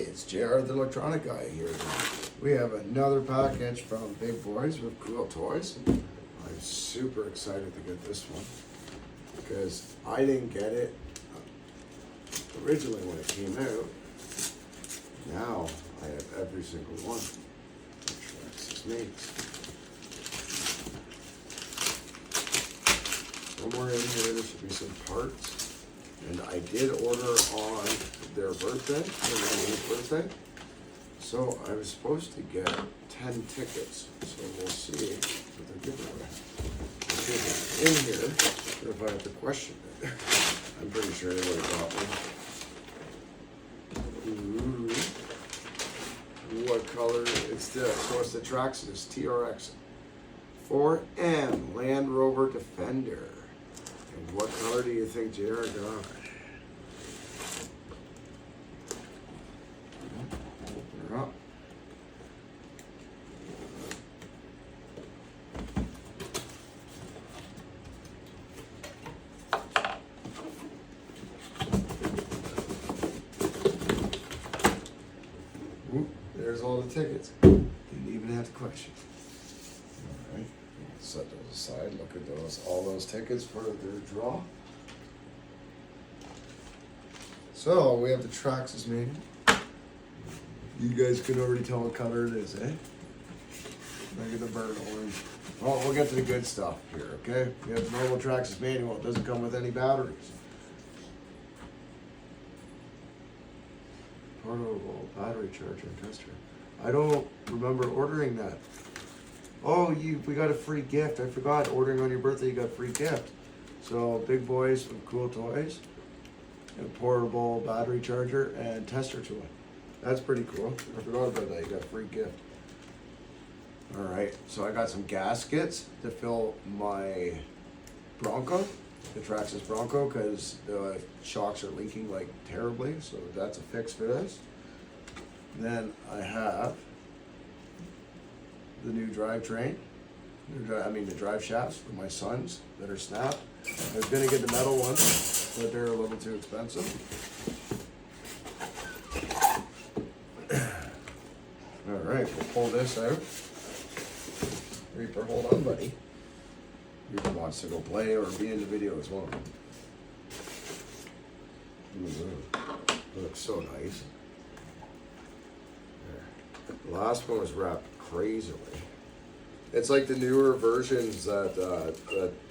it's JR the electronic guy here. We have another package from Big Boys with Cool Toys. I'm super excited to get this one because I didn't get it originally when it came out. Now I have every single one that Traxxas makes. Somewhere in here there should be some parts. And I did order on their birthday, their 98th birthday. So I was supposed to get 10 tickets. So we'll see what they're giving away. If it's in here, or if I have to question it. I'm pretty sure they would have got one. Ooh. What color? It's the, so it's the Traxxas TRX4M Land Rover Defender. And what color do you think JR got? Open her up. Ooh, there's all the tickets. Didn't even have to question. All right. Set those aside. Look at those, all those tickets for their draw. So we have the Traxxas manual. You guys can already tell what color it is, eh? Look at the burnt orange. Well, we'll get to the good stuff here, okay? We have the normal Traxxas manual. It doesn't come with any batteries. Portable battery charger and tester. I don't remember ordering that. Oh, we got a free gift. I forgot, ordering on your birthday, you got a free gift. So, Big Boys with Cool Toys, a portable battery charger, and tester tool. That's pretty cool. I forgot about that. You got a free gift. All right, so I got some gaskets to fill my Bronco, the Traxxas Bronco, because the shocks are leaking like terribly. So that's a fix for this. Then I have the new drivetrain, the drive shafts for my sons that are snapped. I was gonna get the metal ones, but they're a little too expensive. All right, we'll pull this out. Reaper, hold on, buddy. Reaper wants to go play or be in the video as well. Ooh, looks so nice. There. The last one was wrapped crazily. It's like the newer versions that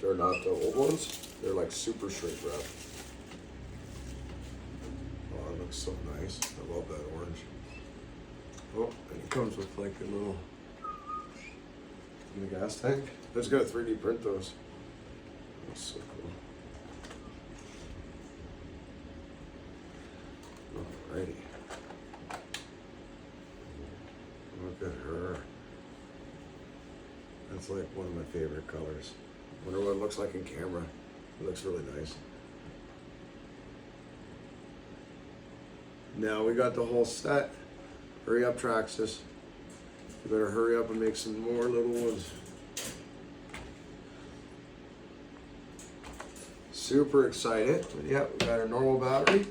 are not the old ones. They're like super shrink wrap. Oh, it looks so nice. I love that orange. Oh, and it comes with like a little in the gas tank. I was gonna 3D print those. That's so cool. Alrighty. Look at her. That's like one of my favorite colors. Wonder what it looks like in camera. It looks really nice. Now we got the whole set. Hurry up, Traxxas. You better hurry up and make some more little ones. Super excited. But yeah, we got our normal battery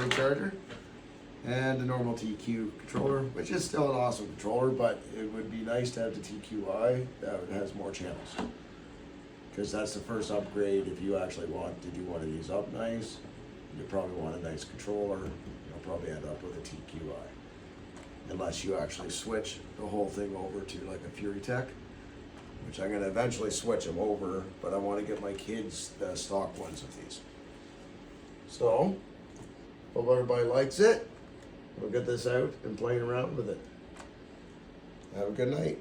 charger, and the normal TQ controller, which is still an awesome controller, but it would be nice to have the TQI that has more channels. Because that's the first upgrade. If you actually want to do one of these up nice, you probably want a nice controller. You'll probably end up with a TQI. Unless you actually switch the whole thing over to like a Fury Tech, which I'm gonna eventually switch them over, but I wanna get my kids the stock ones of these. So, hope everybody likes it. We'll get this out and playing around with it. Have a good night.